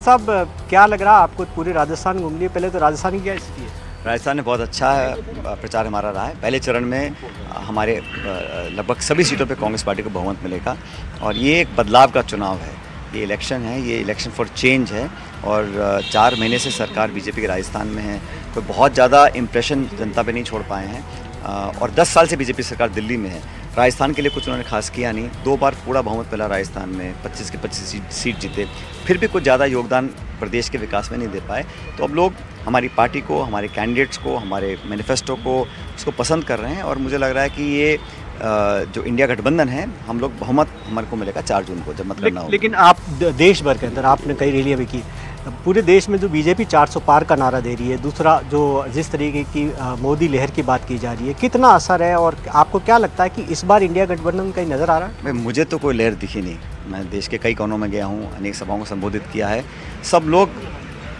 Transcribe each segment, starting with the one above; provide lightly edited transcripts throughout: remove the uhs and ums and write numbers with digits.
साहब, क्या लग रहा है आपको? पूरे राजस्थान घूम लिए, पहले तो राजस्थान की क्या स्थिति है? राजस्थान में बहुत अच्छा प्रचार हमारा रहा है। पहले चरण में हमारे लगभग सभी सीटों पे कांग्रेस पार्टी को बहुमत मिलेगा और ये एक बदलाव का चुनाव है। ये इलेक्शन है, ये इलेक्शन फॉर चेंज है और 4 महीने से सरकार बीजेपी के राजस्थान में है, तो बहुत ज़्यादा इम्प्रेशन जनता पे नहीं छोड़ पाए हैं और 10 साल से बीजेपी सरकार दिल्ली में है। राजस्थान के लिए कुछ उन्होंने खास किया नहीं। 2 बार पूरा बहुमत मिला राजस्थान में, 25 के 25 सीट जीते, फिर भी कुछ ज़्यादा योगदान प्रदेश के विकास में नहीं दे पाए। तो अब लोग हमारी पार्टी को, हमारे कैंडिडेट्स को, हमारे मैनिफेस्टो को उसको पसंद कर रहे हैं और मुझे लग रहा है कि ये जो इंडिया गठबंधन है, हम लोग बहुमत हमारे को मिलेगा 4 जून को जब मत करना होगा। लेकिन आप देश भर के अंदर आपने कई रैलियाँ भी की, पूरे देश में जो बीजेपी 400 पार का नारा दे रही है, दूसरा जो जिस तरीके की मोदी लहर की बात की जा रही है, कितना असर है और आपको क्या लगता है कि इस बार इंडिया गठबंधन कहीं नज़र आ रहा है? मुझे तो कोई लहर दिखी नहीं। मैं देश के कई कोनों में गया हूँ, अनेक सभाओं को संबोधित किया है। सब लोग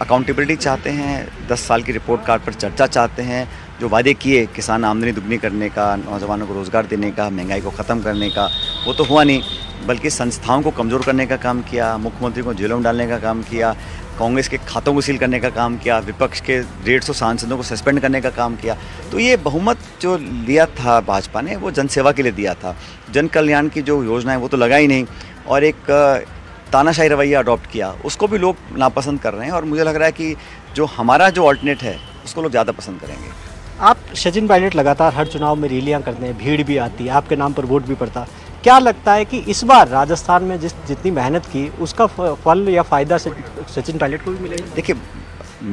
अकाउंटेबिलिटी चाहते हैं, 10 साल की रिपोर्ट कार्ड पर चर्चा चाहते हैं। जो वादे किए किसान आमदनी दुगनी करने का, नौजवानों को रोज़गार देने का, महंगाई को ख़त्म करने का, वो तो हुआ नहीं, बल्कि संस्थाओं को कमज़ोर करने का काम किया, मुख्यमंत्री को जेलों में डालने का काम किया, कांग्रेस के खातों को सील करने का काम किया, विपक्ष के 150 सांसदों को सस्पेंड करने का काम किया। तो ये बहुमत जो लिया था भाजपा ने, वो जनसेवा के लिए दिया था। जन कल्याण की जो योजना है वो तो लगा ही नहीं और एक तानाशाही रवैया अडॉप्ट किया, उसको भी लोग नापसंद कर रहे हैं और मुझे लग रहा है कि जो हमारा जो ऑल्टरनेट है उसको लोग ज़्यादा पसंद करेंगे। आप सचिन पायलट लगातार हर चुनाव में रैलियां करते हैं, भीड़ भी आती है, आपके नाम पर वोट भी पड़ता, क्या लगता है कि इस बार राजस्थान में जितनी मेहनत की उसका फल या फ़ायदा सचिन पायलट को भी मिलेगा? देखिए,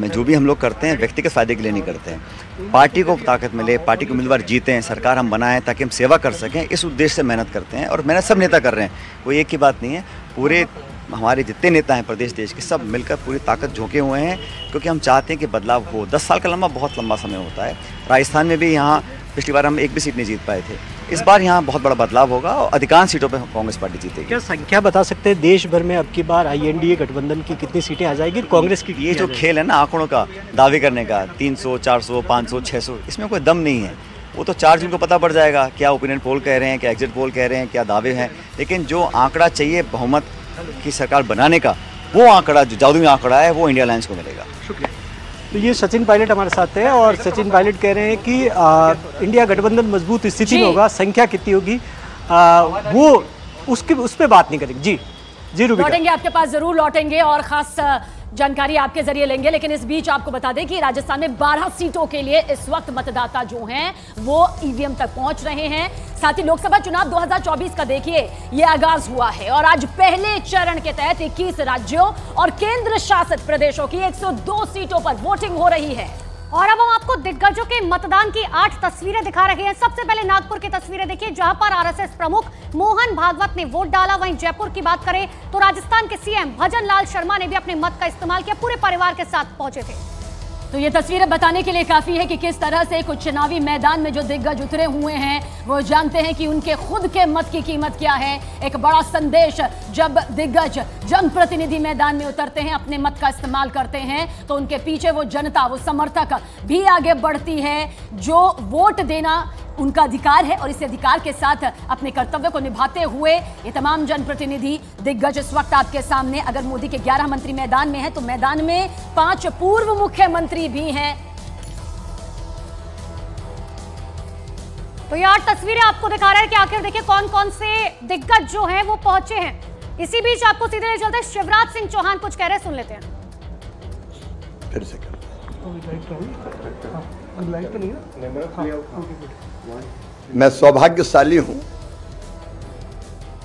जो भी हम लोग करते हैं व्यक्तिगत फ़ायदे के लिए नहीं करते हैं। पार्टी को ताकत मिले, पार्टी को उम्मीदवार जीतें, सरकार हम बनाएं ताकि हम सेवा कर सकें, इस उद्देश्य से मेहनत करते हैं और मेहनत सब नेता कर रहे हैं। कोई एक की बात नहीं है, पूरे हमारे जितने नेता हैं प्रदेश देश के, सब मिलकर पूरी ताकत झोंके हुए हैं क्योंकि हम चाहते हैं कि बदलाव हो। 10 साल का बहुत लंबा समय होता है। राजस्थान में भी यहाँ पिछली बार हम एक भी सीट नहीं जीत पाए थे, इस बार यहाँ बहुत बड़ा बदलाव होगा और अधिकांश सीटों पर कांग्रेस पार्टी जीतेगी। क्या संख्या बता सकते हैं देश भर में अब की बार INDA गठबंधन की कितनी सीटें आ जाएगी? कांग्रेस की ये जो खेल है ना आंकड़ों का दावे करने का, 300, 400, 500, 600, इसमें कोई दम नहीं है। वो तो 4 जून को पता पड़ जाएगा, क्या ओपिनियन पोल कह रहे हैं, क्या एग्जिट पोल कह रहे हैं, क्या दावे हैं। लेकिन जो आंकड़ा चाहिए बहुमत की सरकार बनाने का, वो आंकड़ा जो जादुई आंकड़ा है, वो इंडिया अलायंस को मिलेगा। शुक्रिया। तो ये सचिन पायलट हमारे साथ है और सचिन पायलट कह रहे हैं कि इंडिया गठबंधन मजबूत स्थिति में होगा। संख्या कितनी होगी वो उस पर बात नहीं करेंगे। जी रूबी, लौटेंगे आपके पास, जरूर लौटेंगे और खास जानकारी आपके जरिए लेंगे। लेकिन इस बीच आपको बता दें कि राजस्थान में 12 सीटों के लिए इस वक्त मतदाता जो हैं वो EVM तक पहुंच रहे हैं। साथ ही लोकसभा चुनाव 2024 का देखिए ये आगाज हुआ है और आज पहले चरण के तहत 21 राज्यों और केंद्र शासित प्रदेशों की 102 सीटों पर वोटिंग हो रही है। और अब हम आपको दिग्गजों के मतदान की 8 तस्वीरें दिखा रहे हैं। सबसे पहले नागपुर की तस्वीरें देखिए, जहां पर RSS प्रमुख मोहन भागवत ने वोट डाला। वहीं जयपुर की बात करें तो राजस्थान के CM भजन लाल शर्मा ने भी अपने मत का इस्तेमाल किया, पूरे परिवार के साथ पहुंचे थे। तो ये तस्वीरें बताने के लिए काफी है कि किस तरह से कुछ चुनावी मैदान में जो दिग्गज उतरे हुए हैं वो जानते हैं कि उनके खुद के मत की कीमत क्या है। एक बड़ा संदेश, जब दिग्गज जनप्रतिनिधि मैदान में उतरते हैं, अपने मत का इस्तेमाल करते हैं, तो उनके पीछे वो जनता, वो समर्थक भी आगे बढ़ती है। जो वोट देना उनका अधिकार है और इस अधिकार के साथ अपने कर्तव्य को निभाते हुए ये तमाम जनप्रतिनिधि दिग्गज इस वक्त आपके सामने। अगर मोदी के 11 मंत्री मैदान में हैं तो मैदान में 5 पूर्व मुख्यमंत्री भी हैं। तो ये 8 तस्वीरें आपको दिखा रहा है कि आखिर देखिए कौन कौन से दिग्गज जो हैं वो पहुंचे हैं। इसी बीच आपको सीधे ले चलते हैं, शिवराज सिंह चौहान कुछ कह रहे, सुन लेते हैं। फिर से मैं सौभाग्यशाली हूं,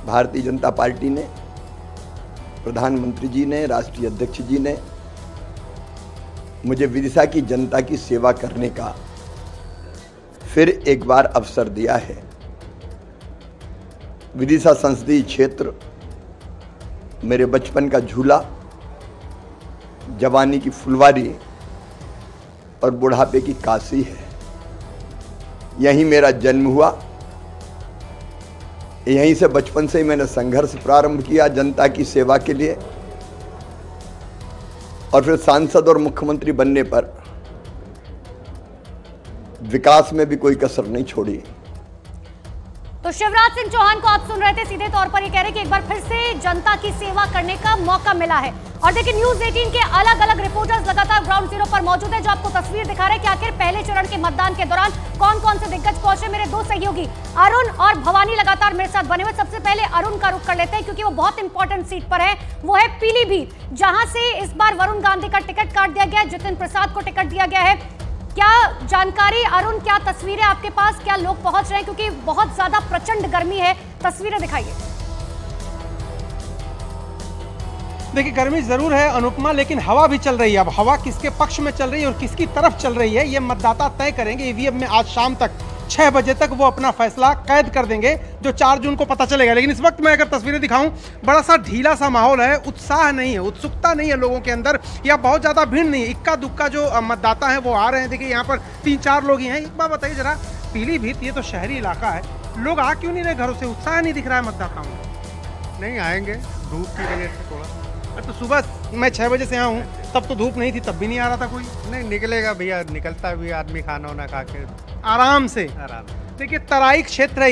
भारतीय जनता पार्टी ने, प्रधानमंत्री जी ने, राष्ट्रीय अध्यक्ष जी ने मुझे विदिशा की जनता की सेवा करने का फिर एक बार अवसर दिया है। विदिशा संसदीय क्षेत्र मेरे बचपन का झूला, जवानी की फुलवारी और बुढ़ापे की काशी है। यहीं मेरा जन्म हुआ, यहीं से बचपन से ही मैंने संघर्ष प्रारंभ किया जनता की सेवा के लिए और फिर सांसद और मुख्यमंत्री बनने पर विकास में भी कोई कसर नहीं छोड़ी। तो शिवराज सिंह चौहान को आप सुन रहे थे, सीधे तौर पर ये कह रहे कि एक बार फिर से जनता की सेवा करने का मौका मिला है। और देखिए न्यूज 18 के अलग अलग रिपोर्टर्स लगातार ग्राउंड जीरो पर मौजूद है, जो आपको तस्वीर दिखा रहे हैं कि आखिर पहले चरण के मतदान के दौरान कौन कौन से दिग्गज पहुंचे। मेरे दो सहयोगी अरुण और भवानी लगातार मेरे साथ बने हुए। सबसे पहले अरुण का रुख कर लेते हैं क्योंकि वो बहुत इंपॉर्टेंट सीट पर है, वो है पीलीभीत, जहां से इस बार वरुण गांधी का टिकट काट दिया गया, जितिन प्रसाद को टिकट दिया गया है। क्या जानकारी अरुण, क्या तस्वीरें आपके पास, क्या लोग पहुंच रहे हैं, क्योंकि बहुत ज्यादा प्रचंड गर्मी है, तस्वीरें दिखाइए। देखिए गर्मी जरूर है अनुपमा, लेकिन हवा भी चल रही है। अब हवा किसके पक्ष में चल रही है और किसकी तरफ चल रही है, ये मतदाता तय करेंगे। ईवीएम में आज शाम तक 6 बजे तक वो अपना फैसला कैद कर देंगे, जो 4 जून को पता चलेगा। लेकिन इस वक्त मैं अगर तस्वीरें दिखाऊं, बड़ा सा ढीला सा माहौल है, उत्साह नहीं है, उत्सुकता नहीं है लोगों के अंदर, या बहुत ज्यादा भीड़ नहीं है। इक्का दुक्का जो मतदाता है वो आ रहे हैं। देखिए यहाँ पर 3-4 लोग ही हैं। एक बार बताइए जरा, पीलीभीत ये तो शहरी इलाका है, लोग आ क्यों नहीं रहे घरों से? उत्साह नहीं दिख रहा है मतदाताओं में? नहीं आएंगे, धूप की वजह से थोड़ा। तो सुबह मैं 6 बजे से आया हूँ, तब तो धूप नहीं थी, तब भी नहीं आ रहा था कोई। नहीं निकलेगा भैया, निकलता भी आदमी खाना वाना खा के आराम से। आराम। देखिए तराई क्षेत्र है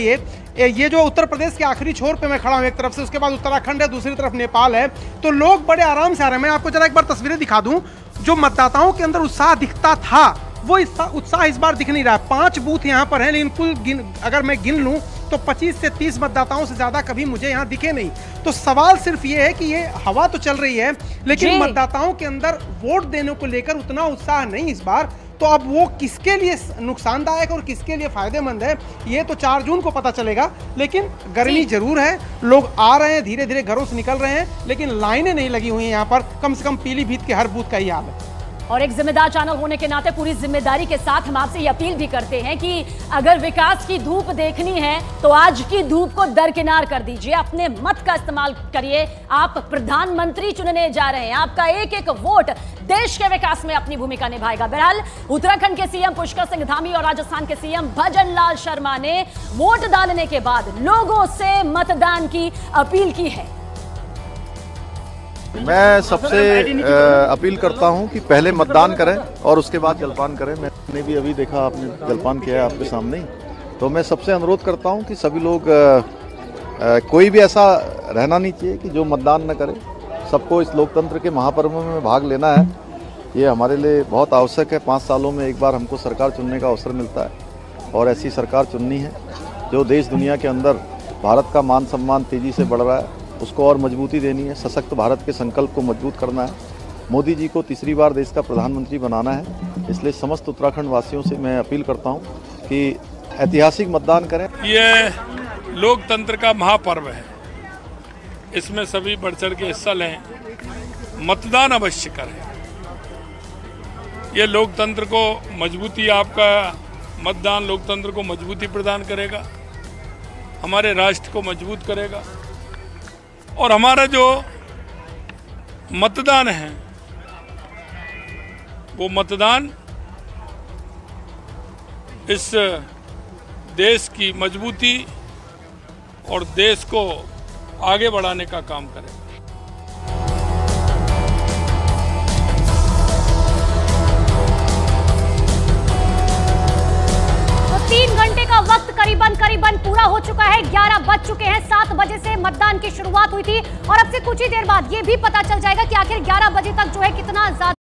ये जो उत्तर प्रदेश के आखिरी छोर पे मैं खड़ा हूँ एक तरफ से, उसके बाद उत्तराखंड है, दूसरी तरफ नेपाल है, तो लोग बड़े आराम से आ रहे हैं। मैं आपको जरा एक बार तस्वीरें दिखा दूं, जो मतदाताओं के अंदर उत्साह दिखता था वो उत्साह इस बार दिख नहीं रहा है। 5 बूथ यहाँ पर हैं, लेकिन कुल अगर मैं गिन लूँ तो 25 से 30 मतदाताओं से ज्यादा कभी मुझे यहाँ दिखे नहीं। तो सवाल सिर्फ ये है कि ये हवा तो चल रही है, लेकिन मतदाताओं के अंदर वोट देने को लेकर उतना उत्साह नहीं इस बार। तो अब वो किसके लिए नुकसानदायक और किसके लिए फायदेमंद है, ये तो 4 जून को पता चलेगा। लेकिन गर्मी जरूर है, लोग आ रहे हैं, धीरे धीरे घरों से निकल रहे हैं, लेकिन लाइनें नहीं लगी हुई हैं यहाँ पर। कम से कम पीलीभीत के हर बूथ का ही हाल है। और एक जिम्मेदार चैनल होने के नाते पूरी जिम्मेदारी के साथ हम आपसे ये अपील भी करते हैं कि अगर विकास की धूप देखनी है तो आज की धूप को दरकिनार कर दीजिए, अपने मत का इस्तेमाल करिए। आप प्रधानमंत्री चुनने जा रहे हैं, आपका एक एक वोट देश के विकास में अपनी भूमिका निभाएगा। बहरहाल उत्तराखंड के सीएम पुष्कर सिंह धामी और राजस्थान के सीएम भजन लाल शर्मा ने वोट डालने के बाद लोगों से मतदान की अपील की है। मैं सबसे अपील करता हूं कि पहले मतदान करें और उसके बाद जलपान करें। मैंने भी अभी देखा आपने जलपान किया है आपके सामने ही, तो मैं सबसे अनुरोध करता हूं कि सभी लोग कोई भी ऐसा रहना नहीं चाहिए कि जो मतदान न करे। सबको इस लोकतंत्र के महापर्व में भाग लेना है, ये हमारे लिए बहुत आवश्यक है। 5 सालों में एक बार हमको सरकार चुनने का अवसर मिलता है और ऐसी सरकार चुननी है जो देश दुनिया के अंदर भारत का मान सम्मान तेजी से बढ़ रहा है, उसको और मजबूती देनी है। सशक्त भारत के संकल्प को मजबूत करना है। मोदी जी को तीसरी बार देश का प्रधानमंत्री बनाना है। इसलिए समस्त उत्तराखंड वासियों से मैं अपील करता हूं कि ऐतिहासिक मतदान करें। ये लोकतंत्र का महापर्व है, इसमें सभी बढ़ चढ़ के हिस्सा लें, मतदान अवश्य करें। ये लोकतंत्र को मजबूती, आपका मतदान लोकतंत्र को मजबूती प्रदान करेगा, हमारे राष्ट्र को मजबूत करेगा। और हमारा जो मतदान है वो मतदान इस देश की मजबूती और देश को आगे बढ़ाने का काम करेगा। तो 3 घंटे का वक्त करीबन पूरा हो चुका है। 11 बज चुके हैं। 7 बजे से मतदान की शुरुआत हुई थी और अब से कुछ ही देर बाद ये भी पता चल जाएगा कि आखिर 11 बजे तक जो है कितना ज्यादा